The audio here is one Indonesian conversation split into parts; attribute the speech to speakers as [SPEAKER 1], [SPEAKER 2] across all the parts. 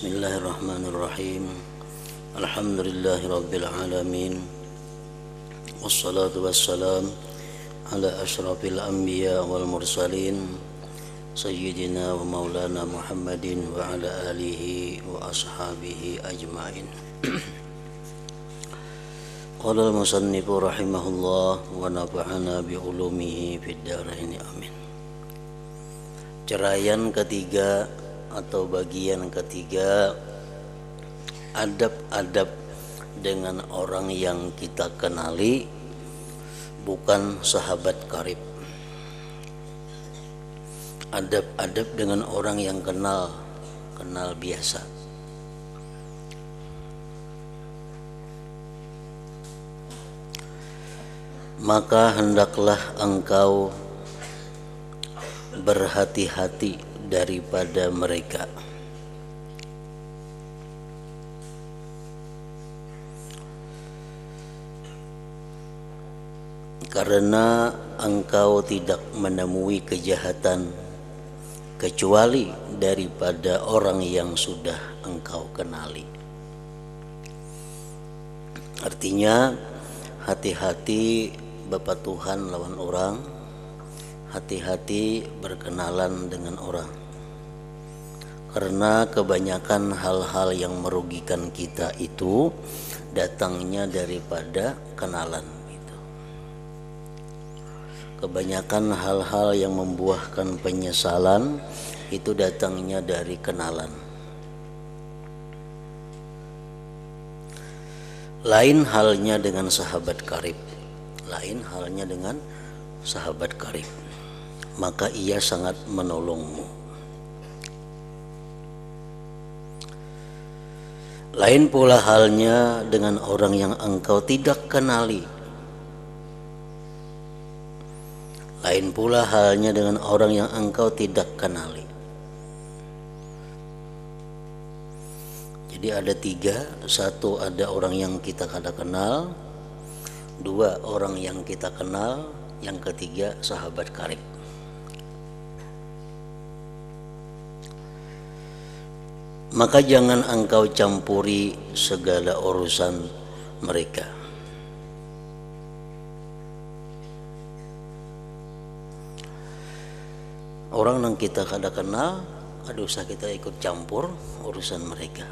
[SPEAKER 1] Bismillahirrahmanirrahim. Alhamdulillahirabbil alamin. Wassalatu wassalam ala asyrafil anbiya wal mursalin sayyidina wa maulana Muhammadin wa ala alihi wa ashabihi ajmain. Qala al-musannifu rahimahullah wa nafa'ana bi ulumihi fid dharain amin. Ceraian ketiga atau bagian ketiga, adab-adab dengan orang yang kita kenali bukan sahabat karib. Adab-adab dengan orang yang kenal biasa. Maka hendaklah engkau berhati-hati daripada mereka. Karena engkau tidak menemui kejahatan kecuali daripada orang yang sudah engkau kenali. Artinya hati-hati Bapak Tuhan lawan orang, hati-hati berkenalan dengan orang. Karena kebanyakan hal-hal yang merugikan kita itu datangnya daripada kenalan gitu. Kebanyakan hal-hal yang membuahkan penyesalan itu datangnya dari kenalan. Lain halnya dengan sahabat karib. Lain halnya dengan sahabat karib. Maka ia sangat menolongmu. Lain pula halnya dengan orang yang engkau tidak kenali. Lain pula halnya dengan orang yang engkau tidak kenali. Jadi ada tiga. Satu, ada orang yang kita kada kenal. Dua, orang yang kita kenal. Yang ketiga, sahabat karib. Maka jangan engkau campuri segala urusan mereka. Orang yang kita kada kenal, ada usah kita ikut campur urusan mereka.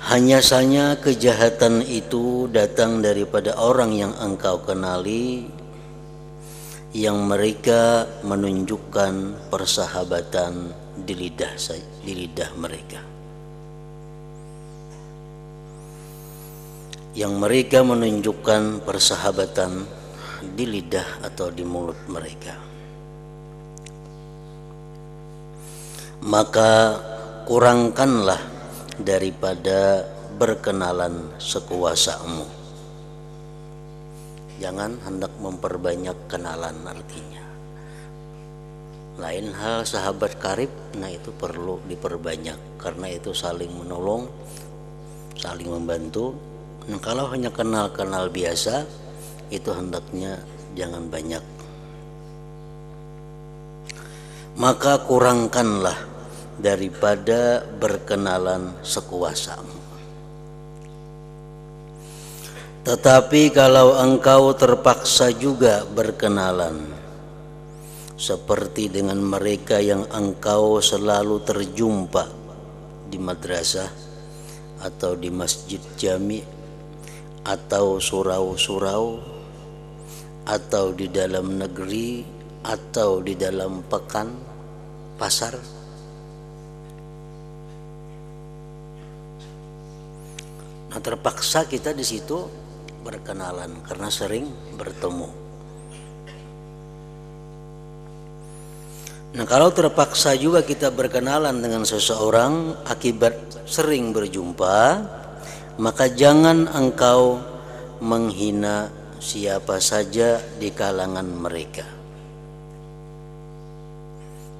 [SPEAKER 1] Hanya saja kejahatan itu datang daripada orang yang engkau kenali, yang mereka menunjukkan persahabatan di lidah mereka. Yang mereka menunjukkan persahabatan di lidah atau di mulut mereka. Maka kurangkanlah daripada berkenalan sekuasamu. Jangan hendak memperbanyak kenalan artinya. Lain hal sahabat karib, nah itu perlu diperbanyak karena itu saling menolong, saling membantu. Nah, kalau hanya kenal-kenal biasa, itu hendaknya jangan banyak. Maka kurangkanlah daripada berkenalan sekuasamu. Tetapi kalau engkau terpaksa juga berkenalan, seperti dengan mereka yang engkau selalu terjumpa di madrasah atau di masjid jami atau surau-surau atau di dalam negeri atau di dalam pekan pasar, nah terpaksa kita di situ berkenalan karena sering bertemu. Nah, kalau terpaksa juga kita berkenalan dengan seseorang akibat sering berjumpa, maka jangan engkau menghina siapa saja di kalangan mereka.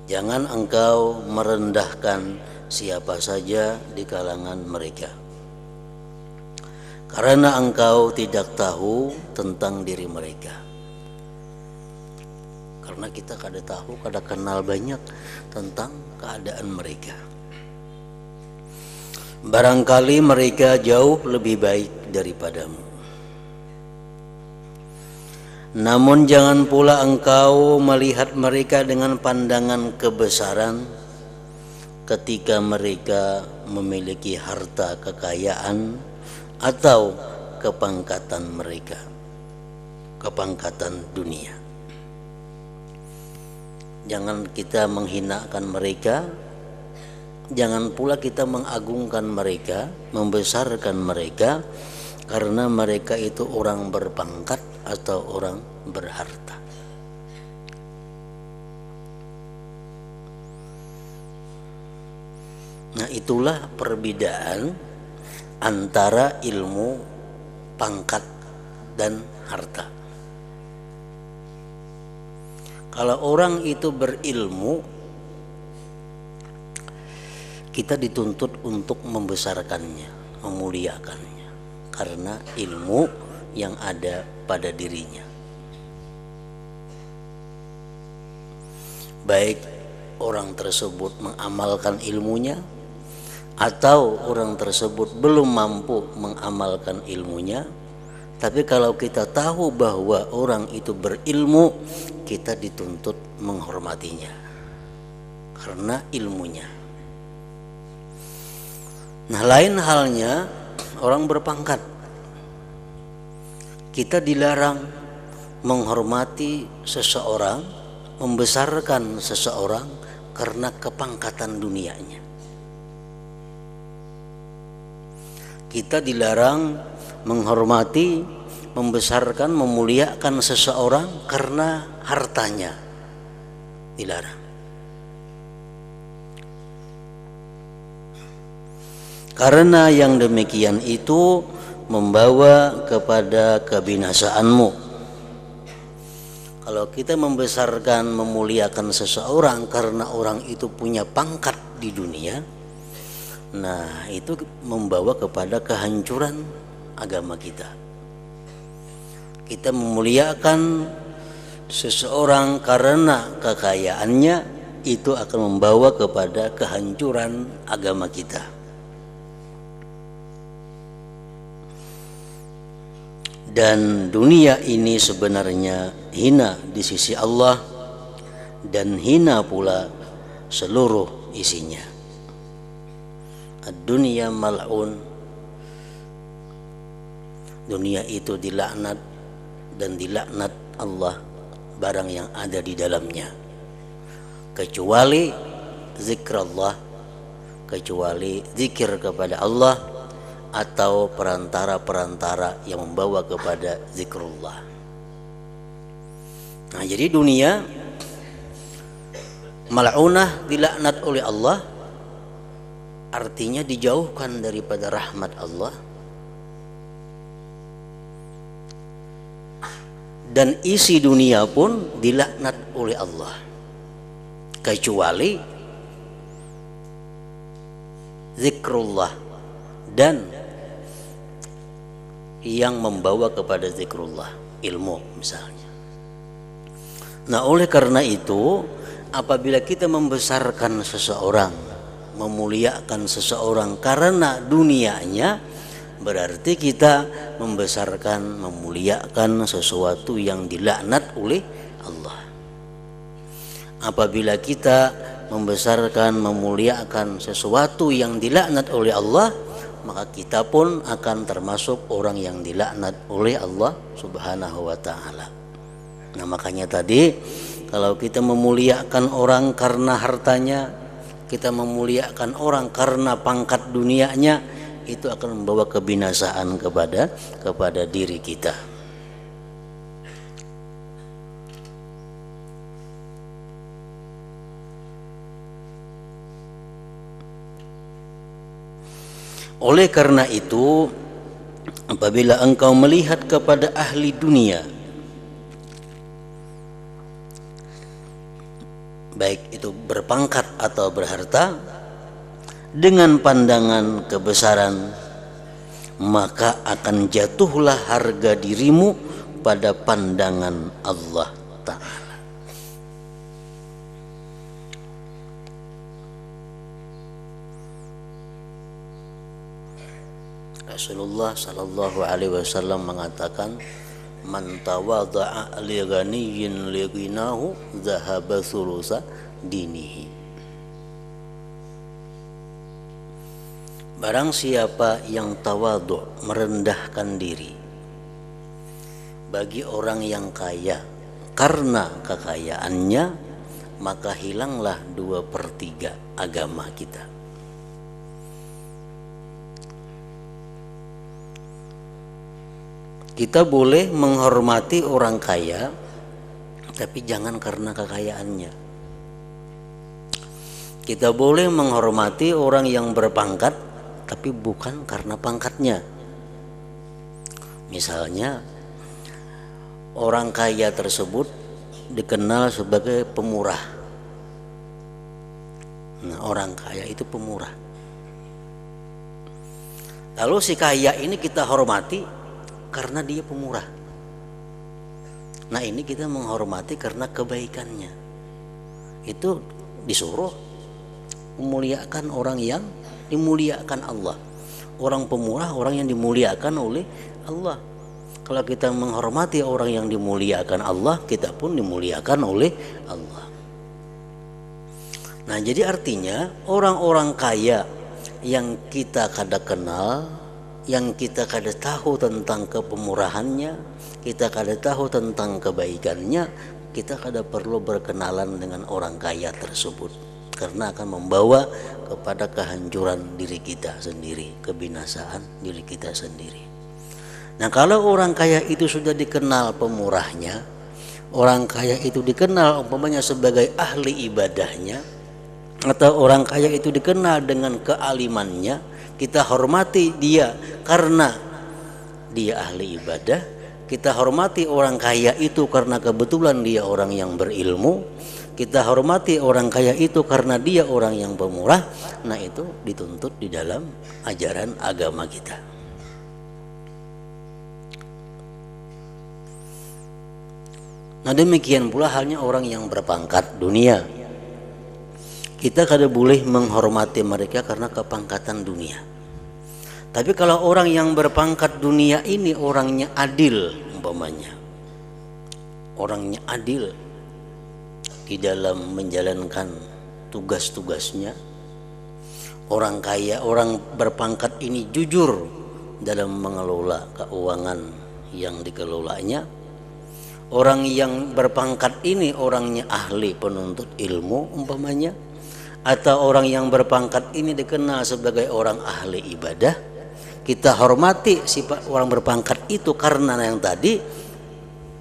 [SPEAKER 1] Jangan engkau merendahkan siapa saja di kalangan mereka. Karena engkau tidak tahu tentang diri mereka. karena kita kada tahu, kada kenal banyak tentang keadaan mereka. Barangkali mereka jauh lebih baik daripadamu. Namun jangan pula engkau melihat mereka dengan pandangan kebesaran ketika mereka memiliki harta kekayaan atau kepangkatan mereka, kepangkatan dunia. Jangan kita menghinakan mereka, jangan pula kita mengagungkan mereka, membesarkan mereka karena mereka itu orang berpangkat atau orang berharta. Nah, itulah perbedaan antara ilmu, pangkat, dan harta. Kalau orang itu berilmu, kita dituntut untuk membesarkannya, memuliakannya, karena ilmu yang ada pada dirinya. Baik orang tersebut mengamalkan ilmunya atau orang tersebut belum mampu mengamalkan ilmunya, tapi kalau kita tahu bahwa orang itu berilmu, kita dituntut menghormatinya karena ilmunya. Nah, lain halnya orang berpangkat. Kita dilarang menghormati seseorang, membesarkan seseorang karena kepangkatan dunianya. Kita dilarang menghormati, membesarkan, memuliakan seseorang karena hartanya. Dilarang. Karena yang demikian itu membawa kepada kebinasaanmu. Kalau kita membesarkan, memuliakan seseorang karena orang itu punya pangkat di dunia, nah itu membawa kepada kehancuran agama kita. Kita memuliakan seseorang karena kekayaannya, itu akan membawa kepada kehancuran agama kita. Dan dunia ini sebenarnya hina di sisi Allah dan hina pula seluruh isinya. Ad-dunya mal'un, dunia itu dilaknat dan dilaknat Allah barang yang ada di dalamnya, kecuali zikrullah, kecuali zikir kepada Allah atau perantara-perantara yang membawa kepada zikrullah. Nah, jadi dunia mal'unah, dilaknat oleh Allah, artinya dijauhkan daripada rahmat Allah. Dan isi dunia pun dilaknat oleh Allah, kecuali zikrullah dan yang membawa kepada zikrullah, ilmu misalnya. Nah, oleh karena itu, apabila kita membesarkan seseorang, memuliakan seseorang karena dunianya, berarti kita membesarkan, memuliakan sesuatu yang dilaknat oleh Allah. Apabila kita membesarkan, memuliakan sesuatu yang dilaknat oleh Allah, maka kita pun akan termasuk orang yang dilaknat oleh Allah Subhanahu wa ta'ala. Nah, makanya tadi kalau kita memuliakan orang karena hartanya, kita memuliakan orang karena pangkat dunianya, itu akan membawa kebinasaan kepada diri kita. Oleh karena itu, apabila engkau melihat kepada ahli dunia, baik itu berpangkat atau berharta, dengan pandangan kebesaran, maka akan jatuhlah harga dirimu pada pandangan Allah Ta'ala. Rasulullah sallallahu alaihi wasallam mengatakan, man tawadha'a li ghaniyyin li ghinahu dhahaba thulutsa dinihi. Barang siapa yang tawadhu, merendahkan diri bagi orang yang kaya karena kekayaannya, maka hilanglah 2/3 agama kita. Kita boleh menghormati orang kaya, tapi jangan karena kekayaannya. Kita boleh menghormati orang yang berpangkat, tapi bukan karena pangkatnya. Misalnya, orang kaya tersebut dikenal sebagai pemurah. Nah, orang kaya itu pemurah. Lalu si kaya ini kita hormati karena dia pemurah. Nah, ini kita menghormati karena kebaikannya. Itu disuruh memuliakan orang yang dimuliakan Allah. Orang pemurah, orang yang dimuliakan oleh Allah. Kalau kita menghormati orang yang dimuliakan Allah, kita pun dimuliakan oleh Allah. Nah, jadi artinya orang-orang kaya yang kita kada kenal, yang kita kada tahu tentang kepemurahannya, kita kada tahu tentang kebaikannya, kita kada perlu berkenalan dengan orang kaya tersebut, karena akan membawa kepada kehancuran diri kita sendiri, kebinasaan diri kita sendiri. Nah, kalau orang kaya itu sudah dikenal pemurahnya, orang kaya itu dikenal umpamanya sebagai ahli ibadahnya, atau orang kaya itu dikenal dengan kealimannya, kita hormati dia karena dia ahli ibadah, kita hormati orang kaya itu karena kebetulan dia orang yang berilmu, kita hormati orang kaya itu karena dia orang yang pemurah. Nah, itu dituntut di dalam ajaran agama kita. Nah, demikian pula halnya orang yang berpangkat dunia. Kita kada boleh menghormati mereka karena kepangkatan dunia. Tapi kalau orang yang berpangkat dunia ini orangnya adil, umpamanya orangnya adil di dalam menjalankan tugas-tugasnya, orang kaya, orang berpangkat ini jujur dalam mengelola keuangan yang dikelolanya, orang yang berpangkat ini orangnya ahli penuntut ilmu umpamanya, atau orang yang berpangkat ini dikenal sebagai orang ahli ibadah, kita hormati sifat orang berpangkat itu karena yang tadi.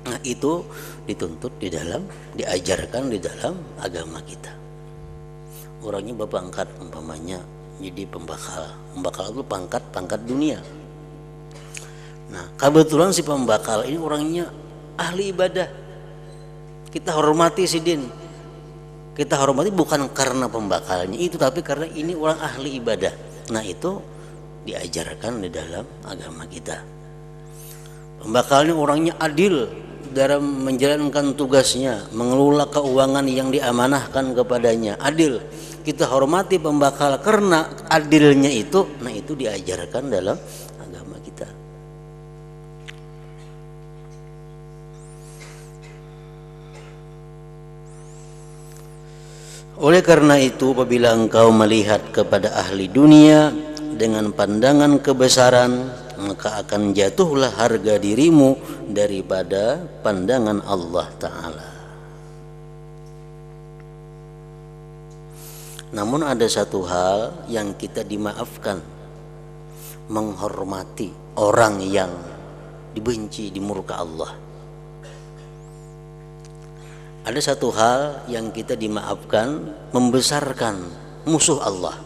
[SPEAKER 1] Nah, itu dituntut di dalam, diajarkan di dalam agama kita. Orangnya berpangkat umpamanya jadi pembakal itu pangkat dunia. Nah, kebetulan si pembakal ini orangnya ahli ibadah, kita hormati sidin. Kita hormati bukan karena pembakalnya itu, tapi karena ini orang ahli ibadah. Nah, itu diajarkan di dalam agama kita. Pembakalnya orangnya adil dalam menjalankan tugasnya, mengelola keuangan yang diamanahkan kepadanya, adil. Kita hormati pembakal karena adilnya itu. Nah, itu diajarkan dalam agama kita. Oleh karena itu, apabila engkau melihat kepada ahli dunia dengan pandangan kebesaran, maka akan jatuhlah harga dirimu daripada pandangan Allah Ta'ala. Namun ada satu hal yang kita dimaafkan, menghormati orang yang dibenci, di murka Allah. Ada satu hal yang kita dimaafkan, membesarkan musuh Allah.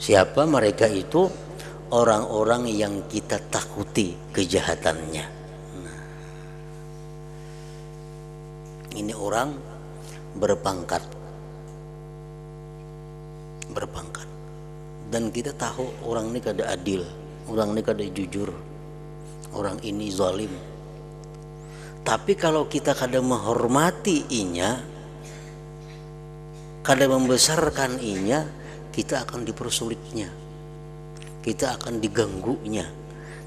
[SPEAKER 1] Siapa mereka itu? Orang-orang yang kita takuti kejahatannya. Nah, ini orang berpangkat, dan kita tahu orang ini kada adil, orang ini kada jujur, orang ini zalim. Tapi kalau kita kada menghormati inya, kada membesarkan inya, kita akan dipersulitnya. kita akan diganggunya.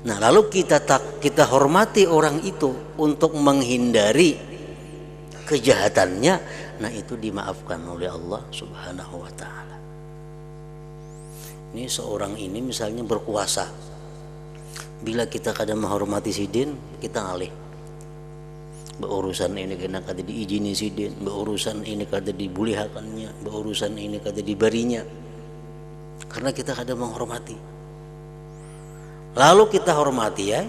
[SPEAKER 1] Nah, lalu kita hormati orang itu untuk menghindari kejahatannya. Nah, itu dimaafkan oleh Allah Subhanahu wa taala. Ini seorang ini misalnya berkuasa. Bila kita kadang menghormati sidin, kita ngalih. Berurusan ini kena kada diizini sidin, berurusan ini kada dibulihakannya, berurusan ini kada dibarinya. Karena kita kadang menghormati. Lalu kita hormati ya.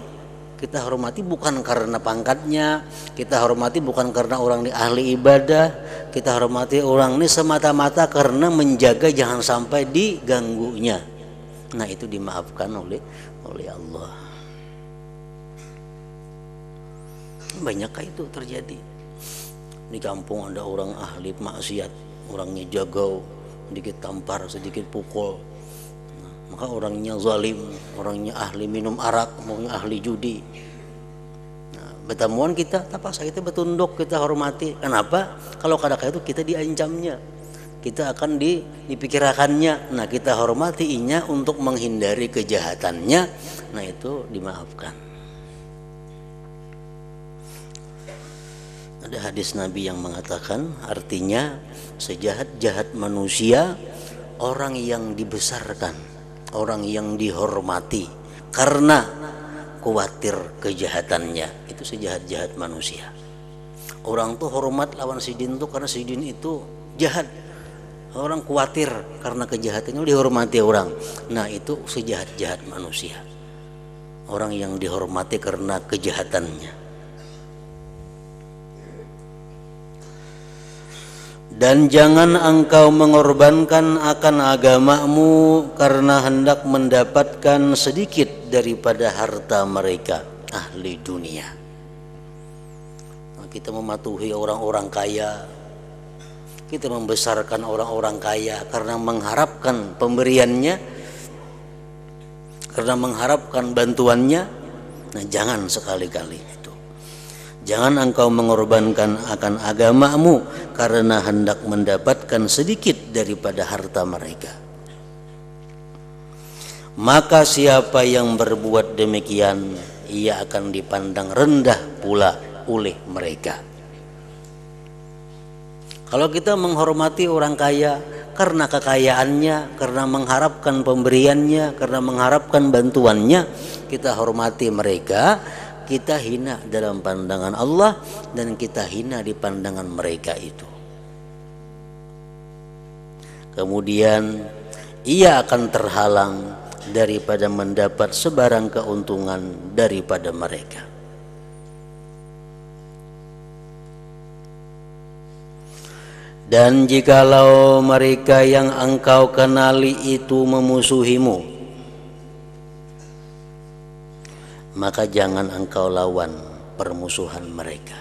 [SPEAKER 1] Kita hormati bukan karena pangkatnya, kita hormati bukan karena orang ini ahli ibadah, kita hormati orang ini semata-mata karena menjaga jangan sampai diganggunya. Nah, itu dimaafkan oleh Allah. Banyak itu terjadi. Di kampung ada orang ahli maksiat, orangnya jagau, sedikit tampar, sedikit pukul. Maka orangnya zalim, orangnya ahli minum arak, orangnya ahli judi. Nah, bertemuan kita, tapasa kita bertunduk, kita hormati. Kenapa? Kalau kadang-kadang itu kita diancamnya, kita akan dipikirkannya. Nah, kita hormatinya untuk menghindari kejahatannya. Nah, itu dimaafkan. Ada hadis Nabi yang mengatakan, artinya sejahat-jahat manusia orang yang dibesarkan, orang yang dihormati karena khawatir kejahatannya, itu sejahat-jahat manusia. Orang tuh hormat lawan sidin tuh karena sidin itu jahat. Orang khawatir karena kejahatannya dihormati orang. Nah, itu sejahat-jahat manusia. Orang yang dihormati karena kejahatannya. Dan jangan engkau mengorbankan akan agamamu karena hendak mendapatkan sedikit daripada harta mereka, ahli dunia. Nah, kita mematuhi orang-orang kaya, kita membesarkan orang-orang kaya karena mengharapkan pemberiannya, karena mengharapkan bantuannya. Nah, jangan sekali-kali. Jangan engkau mengorbankan akan agamamu karena hendak mendapatkan sedikit daripada harta mereka. Maka siapa yang berbuat demikian, ia akan dipandang rendah pula oleh mereka. Kalau kita menghormati orang kaya karena kekayaannya, karena mengharapkan pemberiannya, karena mengharapkan bantuannya, kita hormati mereka, kita hina dalam pandangan Allah dan kita hina di pandangan mereka itu. Kemudian ia akan terhalang daripada mendapat sebarang keuntungan daripada mereka. Dan jikalau mereka yang engkau kenali itu memusuhimu, maka jangan engkau lawan permusuhan mereka,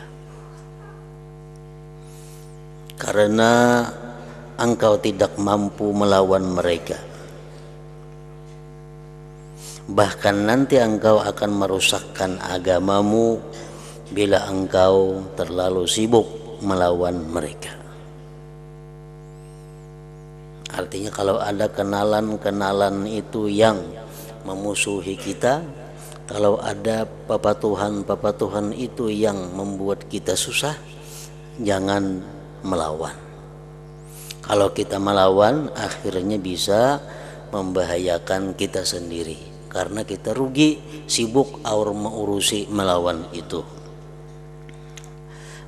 [SPEAKER 1] karena engkau tidak mampu melawan mereka. Bahkan nanti engkau akan merusakkan agamamu bila engkau terlalu sibuk melawan mereka. Artinya kalau ada kenalan-kenalan itu yang memusuhi kita, kalau ada papatuhan-papatuhan itu yang membuat kita susah, jangan melawan. Kalau kita melawan, akhirnya bisa membahayakan kita sendiri, karena kita rugi, sibuk mengurusi melawan itu.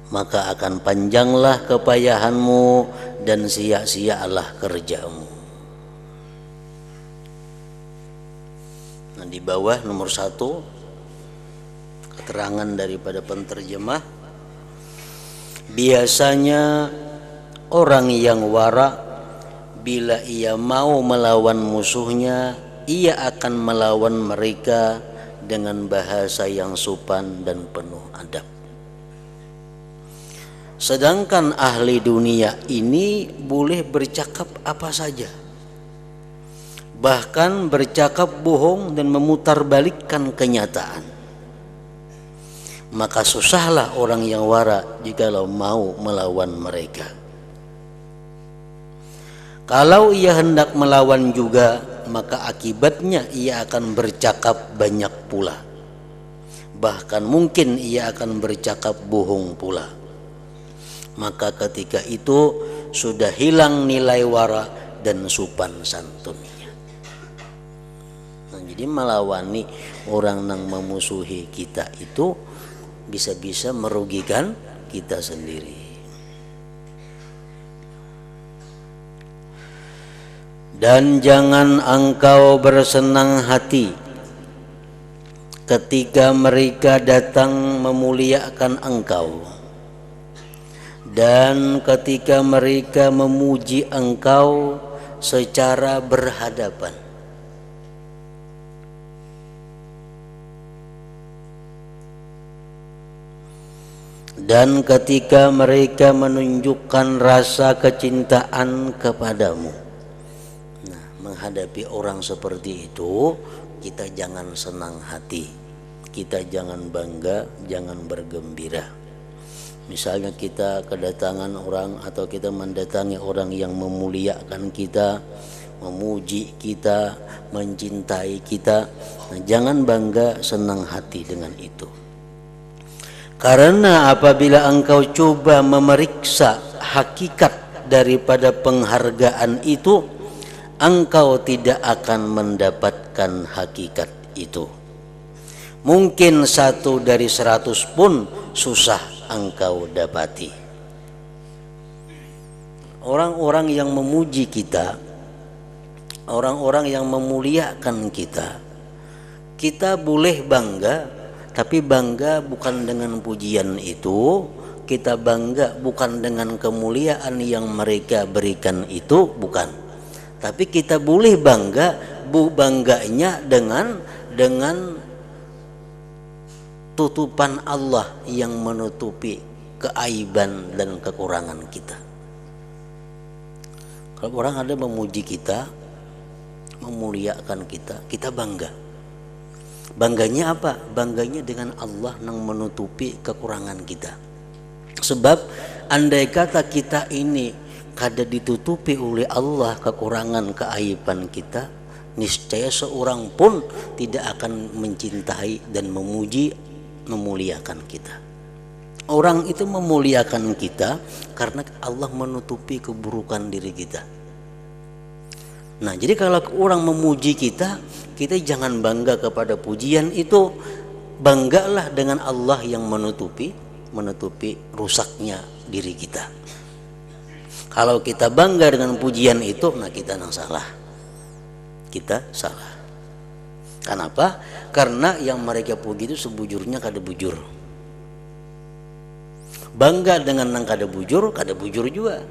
[SPEAKER 1] Maka akan panjanglah kepayahanmu dan sia-sialah kerjamu. Nah, di bawah nomor 1 keterangan daripada penterjemah, biasanya orang yang wara bila ia mau melawan musuhnya, ia akan melawan mereka dengan bahasa yang sopan dan penuh adab. Sedangkan ahli dunia ini boleh bercakap apa saja, bahkan bercakap bohong dan memutarbalikkan kenyataan. Maka susahlah orang yang wara jikalau mau melawan mereka. Kalau ia hendak melawan juga, maka akibatnya ia akan bercakap banyak pula. Bahkan mungkin ia akan bercakap bohong pula. Maka ketika itu sudah hilang nilai wara dan sopan santunnya. Nah, jadi melawani orang yang memusuhi kita itu bisa-bisa merugikan kita sendiri. Dan jangan engkau bersenang hati ketika mereka datang memuliakan engkau, dan ketika mereka memuji engkau secara berhadapan. Dan ketika mereka menunjukkan rasa kecintaan kepadamu. Nah, menghadapi orang seperti itu, kita jangan senang hati, kita jangan bangga, jangan bergembira. Misalnya kita kedatangan orang atau kita mendatangi orang yang memuliakan kita, memuji kita, mencintai kita, nah, jangan bangga, senang hati dengan itu. Karena apabila engkau coba memeriksa hakikat daripada penghargaan itu, engkau tidak akan mendapatkan hakikat itu. Mungkin 1 dari 100 pun susah engkau dapati. Orang-orang yang memuji kita, orang-orang yang memuliakan kita, kita boleh bangga, tapi bangga bukan dengan pujian itu, kita bangga bukan dengan kemuliaan yang mereka berikan itu, bukan. Tapi kita boleh bangga, bangganya dengan tutupan Allah yang menutupi keaiban dan kekurangan kita. Kalau orang ada memuji kita, memuliakan kita, kita bangga. Bangganya apa? Bangganya dengan Allah yang menutupi kekurangan kita. Sebab andai kata kita ini kada ditutupi oleh Allah kekurangan keaiban kita, niscaya seorang pun tidak akan mencintai dan memuji, memuliakan kita. Orang itu memuliakan kita karena Allah menutupi keburukan diri kita. Nah, jadi kalau orang memuji kita, kita jangan bangga kepada pujian itu, banggalah dengan Allah yang menutupi rusaknya diri kita. Kalau kita bangga dengan pujian itu, nah kita yang salah. Kita salah. Kenapa? Karena yang mereka puji itu sebujurnya kada bujur. Bangga dengan yang kada bujur juga.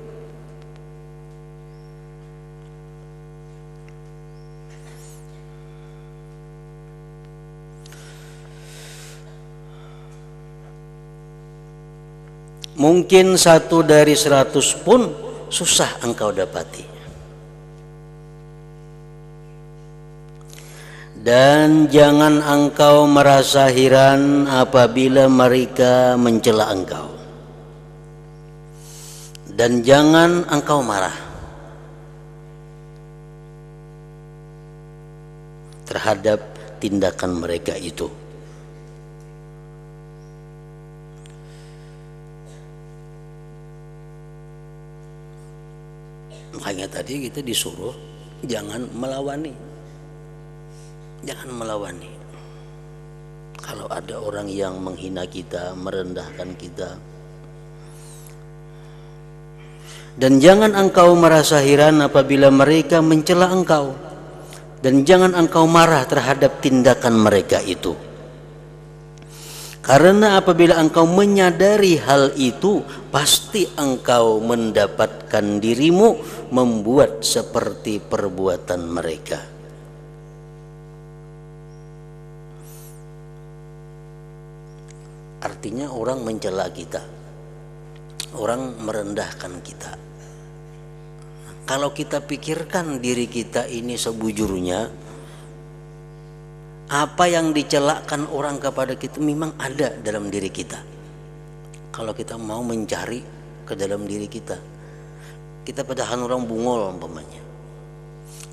[SPEAKER 1] Mungkin 1 dari 100 pun susah engkau dapati. Dan jangan engkau merasa heran apabila mereka mencela engkau. Dan jangan engkau marah terhadap tindakan mereka itu. Makanya tadi kita disuruh jangan melawani. Jangan melawani. Kalau ada orang yang menghina kita, merendahkan kita. Dan jangan engkau merasa heran apabila mereka mencela engkau. Dan jangan engkau marah terhadap tindakan mereka itu. Karena apabila engkau menyadari hal itu, pasti engkau mendapatkan dirimu membuat seperti perbuatan mereka. Artinya orang mencela kita, orang merendahkan kita. Kalau kita pikirkan diri kita ini sebujurnya, apa yang dicelakan orang kepada kita memang ada dalam diri kita. Kalau kita mau mencari ke dalam diri kita, kita padahal orang bungol umpamanya.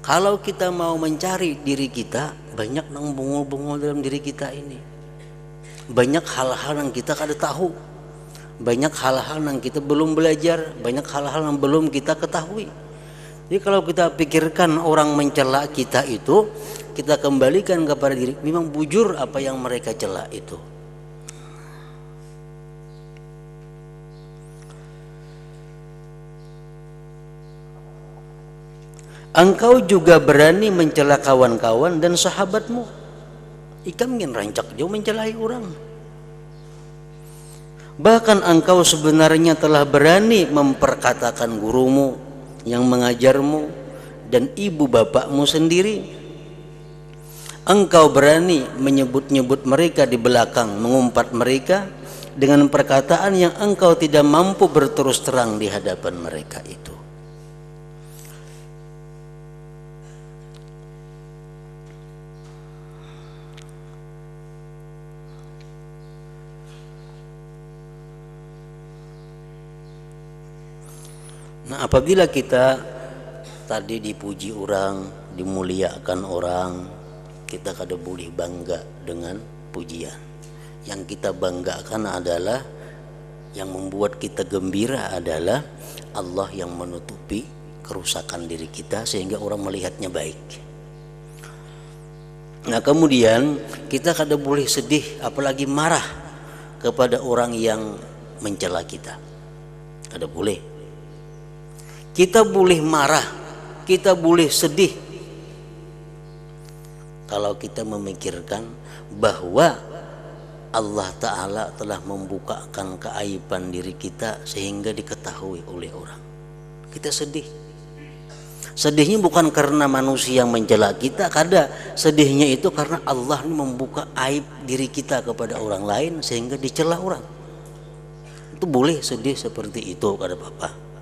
[SPEAKER 1] Kalau kita mau mencari diri kita, banyak nang bungul-bungul dalam diri kita ini. Banyak hal-hal yang kita kada tahu. Banyak hal-hal yang kita belum belajar, banyak hal-hal yang belum kita ketahui. Jadi kalau kita pikirkan orang mencela kita itu, kita kembalikan kepada diri, memang bujur apa yang mereka cela itu. Engkau juga berani mencela kawan-kawan dan sahabatmu. Ikam ingin rancak jauh mencelai orang. Bahkan engkau sebenarnya telah berani memperkatakan gurumu yang mengajarmu dan ibu bapakmu sendiri. Engkau berani menyebut-nyebut mereka di belakang, mengumpat mereka dengan perkataan yang engkau tidak mampu berterus terang di hadapan mereka itu. Nah, apabila kita tadi dipuji orang, dimuliakan orang, kita kada boleh bangga dengan pujian. Yang kita banggakan adalah, yang membuat kita gembira adalah Allah yang menutupi kerusakan diri kita sehingga orang melihatnya baik. Nah, kemudian kita kada boleh sedih apalagi marah kepada orang yang mencela kita. Kada boleh. Kita boleh marah, kita boleh sedih kalau kita memikirkan bahwa Allah Ta'ala telah membukakan keaiban diri kita sehingga diketahui oleh orang. Kita sedih. Sedihnya bukan karena manusia yang mencela kita, kada. Sedihnya itu karena Allah membuka aib diri kita kepada orang lain sehingga dicela orang. Itu boleh sedih seperti itu, kada apa-apa.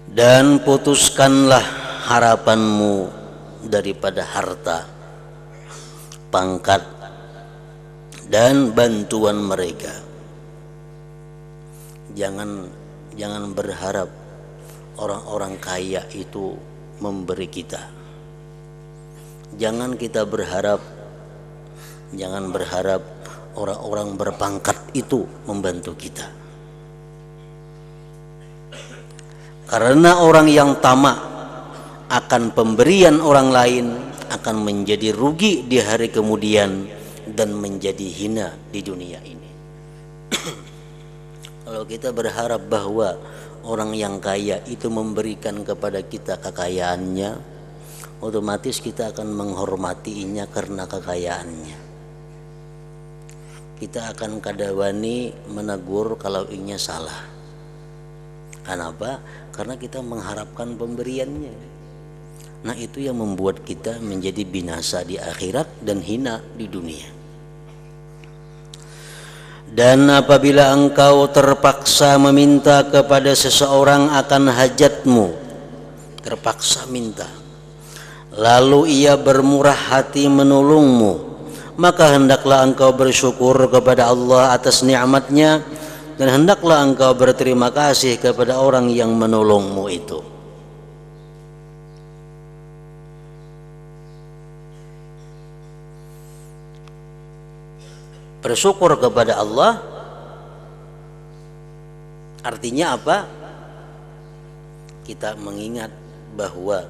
[SPEAKER 1] Dan putuskanlah harapanmu daripada harta, pangkat, dan bantuan mereka. Jangan berharap orang-orang kaya itu memberi kita. Jangan berharap orang-orang berpangkat itu membantu kita. Karena orang yang tamak akan pemberian orang lain akan menjadi rugi di hari kemudian dan menjadi hina di dunia ini. Kalau kita berharap bahwa orang yang kaya itu memberikan kepada kita kekayaannya, otomatis kita akan menghormatinya karena kekayaannya. Kita akan kadawani menegur kalau inya salah. Kenapa? Karena kita mengharapkan pemberiannya. Nah, itu yang membuat kita menjadi binasa di akhirat dan hina di dunia. Dan apabila engkau terpaksa meminta kepada seseorang akan hajatmu, terpaksa minta, lalu ia bermurah hati menolongmu, maka hendaklah engkau bersyukur kepada Allah atas nikmatnya. Dan hendaklah engkau berterima kasih kepada orang yang menolongmu itu. Bersyukur kepada Allah artinya apa? Kita mengingat bahwa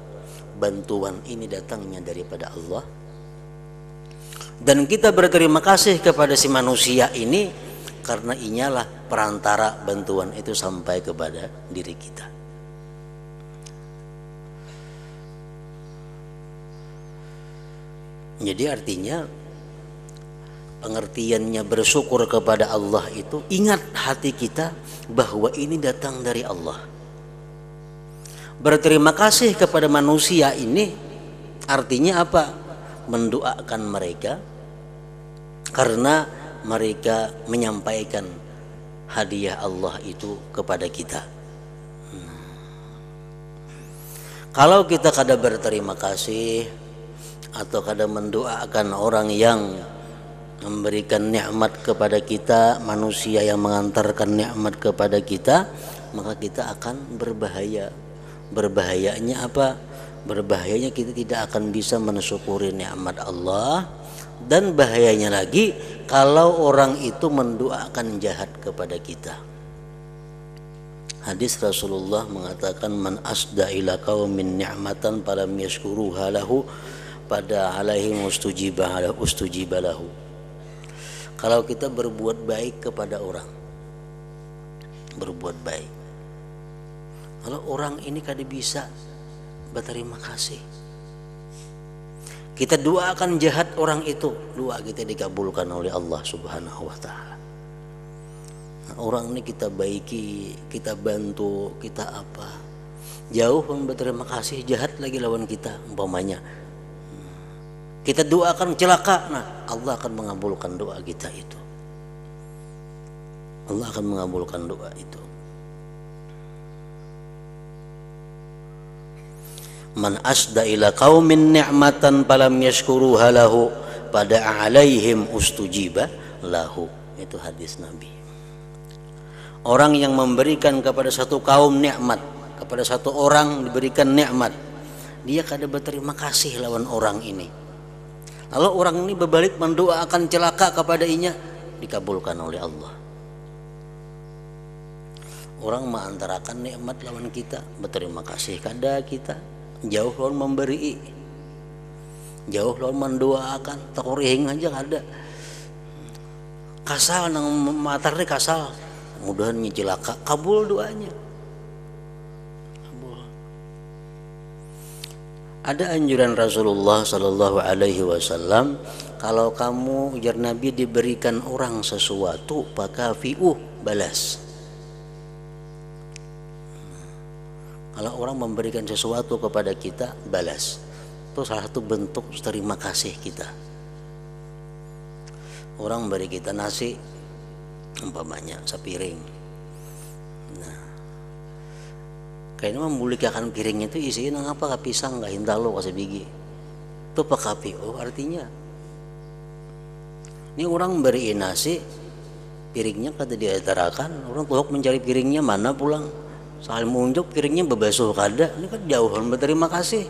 [SPEAKER 1] bantuan ini datangnya daripada Allah. Dan kita berterima kasih kepada si manusia ini karena inyalah perantara bantuan itu sampai kepada diri kita. Jadi artinya pengertiannya bersyukur kepada Allah itu, ingat hati kita bahwa ini datang dari Allah. Berterima kasih kepada manusia ini artinya apa? Mendoakan mereka karena mereka menyampaikan hadiah Allah itu kepada kita. Kalau kita kada berterima kasih atau kada mendoakan orang yang memberikan nikmat kepada kita, manusia yang mengantarkan nikmat kepada kita, maka kita akan berbahaya. Berbahayanya apa? Berbahayanya kita tidak akan bisa mensyukuri nikmat Allah, dan bahayanya lagi kalau orang itu mendoakan jahat kepada kita. Hadis Rasulullah mengatakan, man asda ila qaumin ni'matan falam yashkuruha lahu pada alaihim ustujiba lahu. Kalau kita berbuat baik kepada orang, berbuat baik, kalau orang ini kada bisa berterima kasih, kita doakan jahat orang itu, doa kita dikabulkan oleh Allah Subhanahu wa taala. Orang ini kita baiki, kita bantu, kita apa, jauh pun berterima kasih, jahat lagi lawan kita umpamanya, kita doakan celaka, nah Allah akan mengabulkan doa kita itu. Allah akan mengabulkan doa itu. Man asda ila qaumin ni'matan falam yashkuruha lahu pada alaihim ustujiba lahu. Itu hadis Nabi. Orang yang memberikan kepada satu kaum nikmat, kepada satu orang diberikan nikmat, dia kada berterima kasih lawan orang ini, lalu orang ini berbalik mendoakan celaka kepadanya, dikabulkan oleh Allah. Orang mengantarakan nikmat lawan kita, berterima kasih kada kita, jauh lawan memberi, jauh lawan mendoakan, takurihing aja kada, kasal nang matarnya kasal, mudahan celaka, kabul doanya, kabul. Ada anjuran Rasulullah Sallallahu Alaihi Wasallam, kalau kamu ujar Nabi diberikan orang sesuatu, fakafi'uh, balas. Kalau orang memberikan sesuatu kepada kita, balas. Itu salah satu bentuk terima kasih kita. Orang beri kita nasi, umpamanya sepiring, nah kayaknya membulikan piringnya itu isinya apa, pisang nggak hintalo kasih biji, itu pakapi. Oh artinya ini orang beri nasi, piringnya kata diatarakan, orang tuhok mencari piringnya mana pulang, soal munjuk piringnya bebasuh kada, ini kan jauhan berterima kasih.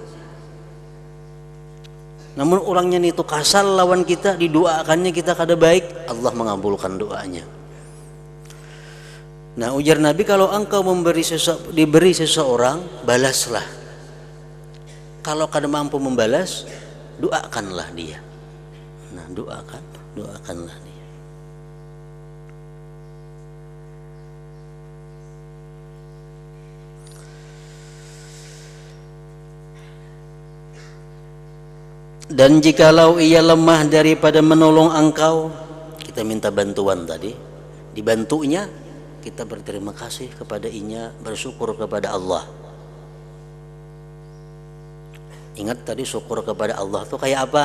[SPEAKER 1] Namun orangnya itu kasal lawan kita, didoakannya kita kada baik, Allah mengabulkan doanya. Nah ujar Nabi, kalau engkau diberi seseorang, balaslah. Kalau kada mampu membalas, doakanlah dia. Nah doakanlah dia. Dan jikalau ia lemah daripada menolong engkau, kita minta bantuan tadi, dibantunya, kita berterima kasih kepada inya, bersyukur kepada Allah. Ingat tadi syukur kepada Allah tuh kayak apa?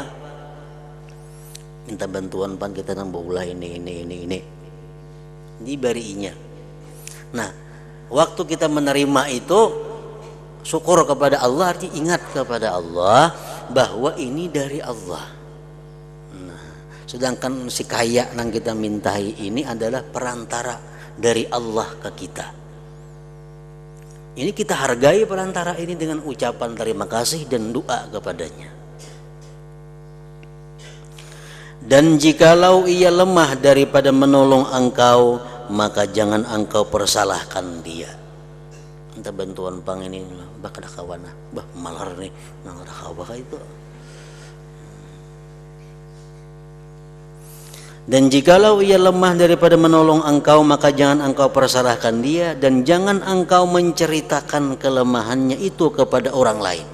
[SPEAKER 1] Minta bantuan pan kita nang bola ini. Diberinya. Nah, waktu kita menerima itu syukur kepada Allah, artinya ingat kepada Allah bahwa ini dari Allah. Nah, sedangkan si kaya nang kita mintai ini adalah perantara dari Allah ke kita. Ini kita hargai perantara ini dengan ucapan terima kasih dan doa kepadanya. Dan jikalau ia lemah daripada menolong engkau, maka jangan engkau persalahkan dia. Minta bantuan pang ini, bah kada kawana, bah malar nih, nang kada kawa itu. Dan jikalau ia lemah daripada menolong engkau, maka jangan engkau persalahkan dia, dan jangan engkau menceritakan kelemahannya itu kepada orang lain.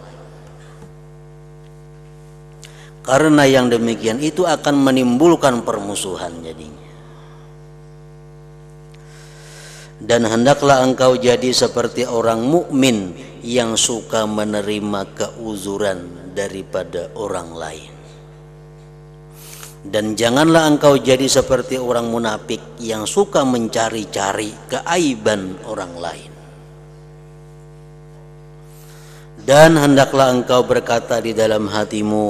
[SPEAKER 1] Karena yang demikian itu akan menimbulkan permusuhan jadinya. Dan hendaklah engkau jadi seperti orang mukmin yang suka menerima keuzuran daripada orang lain. Dan janganlah engkau jadi seperti orang munafik yang suka mencari-cari keaiban orang lain. Dan hendaklah engkau berkata di dalam hatimu,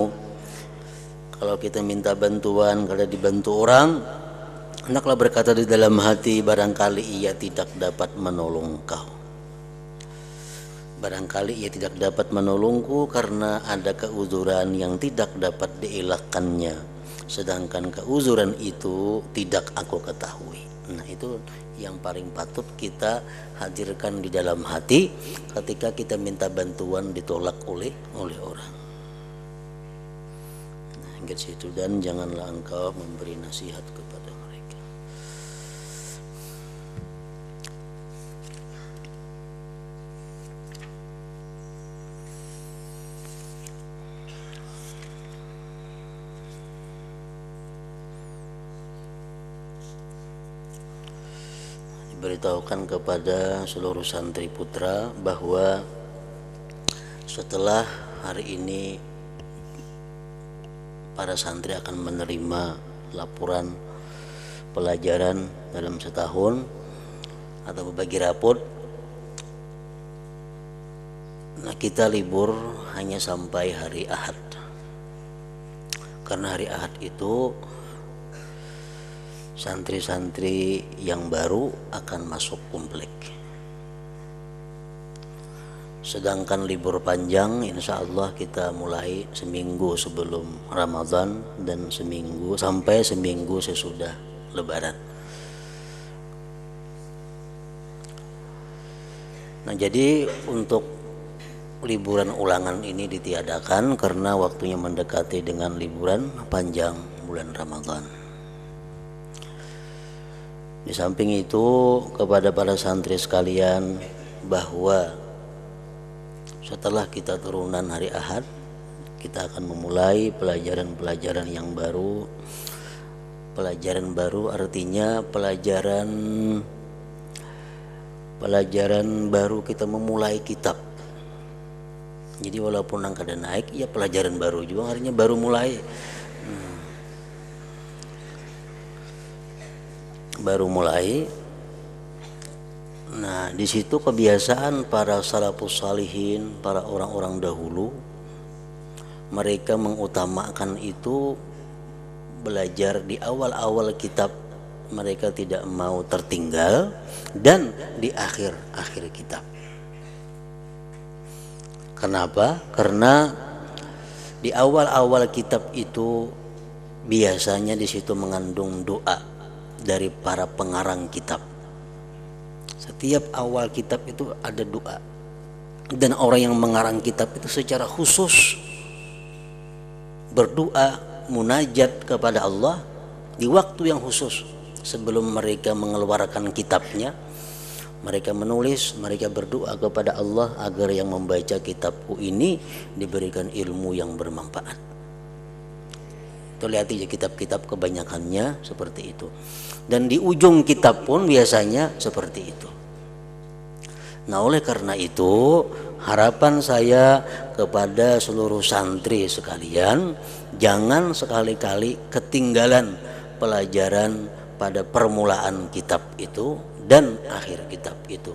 [SPEAKER 1] kalau kita minta bantuan, kalau dibantu orang, Hendaklah berkata di dalam hati, barangkali ia tidak dapat menolong kau. Barangkali ia tidak dapat menolongku karena ada keuzuran yang tidak dapat dielakkannya, sedangkan keuzuran itu tidak aku ketahui. Nah, itu yang paling patut kita hadirkan di dalam hati ketika kita minta bantuan ditolak oleh orang. Nah, hingga situ, dan janganlah engkau memberi nasihat kepada mereka. Beritahukan kepada seluruh santri putra bahwa setelah hari ini para santri akan menerima laporan pelajaran dalam setahun atau berbagi rapot. Nah, kita libur hanya sampai hari Ahad, karena hari Ahad itu santri-santri yang baru akan masuk komplek. Sedangkan libur panjang insya Allah kita mulai seminggu sebelum Ramadan dan sampai seminggu sesudah Lebaran. Nah, jadi untuk liburan ulangan ini ditiadakan karena waktunya mendekati dengan liburan panjang bulan Ramadan. Di samping itu, kepada para santri sekalian, bahwa setelah kita turunan hari Ahad, kita akan memulai pelajaran-pelajaran yang baru. Pelajaran baru artinya pelajaran baru, kita memulai kitab. Jadi walaupun angka dan naik, ya pelajaran baru juga artinya baru mulai. Nah, di situ kebiasaan para salafus salihin, para orang-orang dahulu, mereka mengutamakan itu belajar di awal-awal kitab, mereka tidak mau tertinggal, dan di akhir-akhir kitab. Kenapa? Karena di awal-awal kitab itu biasanya di situ mengandung doa dari para pengarang kitab. Setiap awal kitab itu ada doa, dan orang yang mengarang kitab itu secara khusus berdoa, munajat kepada Allah di waktu yang khusus sebelum mereka mengeluarkan kitabnya. Mereka menulis, mereka berdoa kepada Allah agar yang membaca kitabku ini diberikan ilmu yang bermanfaat. Itu lihat aja kitab-kitab kebanyakannya seperti itu. Dan di ujung kitab pun biasanya seperti itu. Nah, oleh karena itu harapan saya kepada seluruh santri sekalian, jangan sekali-kali ketinggalan pelajaran pada permulaan kitab itu dan akhir kitab itu.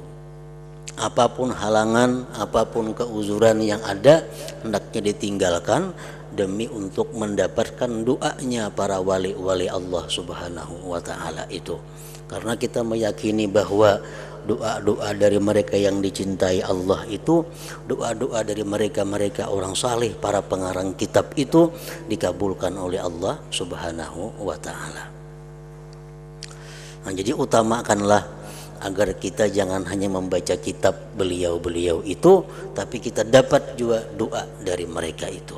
[SPEAKER 1] Apapun halangan, apapun keuzuran yang ada, hendaknya ditinggalkan demi untuk mendapatkan doanya para wali-wali Allah Subhanahu wa ta'ala itu. Karena kita meyakini bahwa doa-doa dari mereka yang dicintai Allah itu, doa-doa dari mereka orang saleh, para pengarang kitab itu dikabulkan oleh Allah Subhanahu wa ta'ala. Nah, jadi utamakanlah agar kita jangan hanya membaca kitab beliau-beliau itu, tapi kita dapat juga doa dari mereka itu.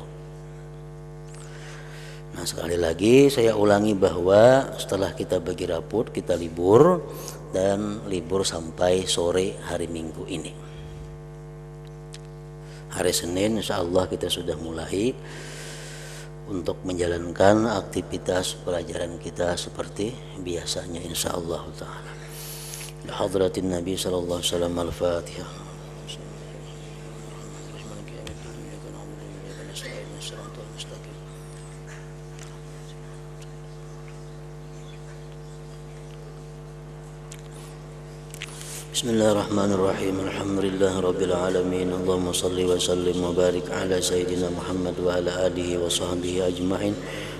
[SPEAKER 1] Nah, sekali lagi saya ulangi bahwa setelah kita bagi rapot, kita libur, dan libur sampai sore hari Minggu ini. Hari Senin insya Allah kita sudah mulai untuk menjalankan aktivitas pelajaran kita seperti biasanya insya Allah ta'ala. Hadratin Nabi sallallahu alaihi wasallam, Al-Fatihah. Bismillahirrahmanirrahim. Alhamdulillah rabbil alamin. Allahumma salli wa sallim wa barik ala sayyidina Muhammad wa ala alihi wa sahbihi ajma'in.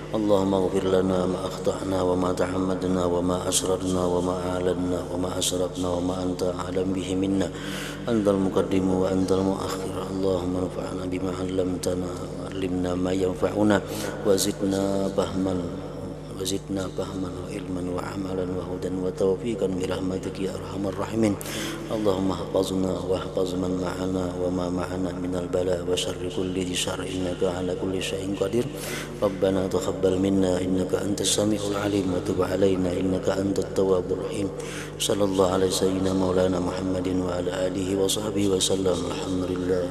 [SPEAKER 1] اللهم اغفر لنا ما أخطأنا وما تعمدنا وما أسررنا وما أعلنا وما أسرفنا وما أنت أعلم به منا أنت المقدم وأنت المؤخر اللهم انفعنا بما علمتنا وعلمنا ما ينفعنا وزدنا فهما وعلما وعملا وهدى وتوفيقا برحمتك يا أرحم الراحمين اللهم احفظنا واحفظ من معنا وما معنا من البلاء وشر كل ذي شر إنك على كل شيء قدير ربنا تقبل منا إنك أنت السميع العليم وتب علينا إنك أنت التواب الرحيم صلى الله على سيدنا مولانا محمد وعلى آله وصحبه وسلم الحمد لله.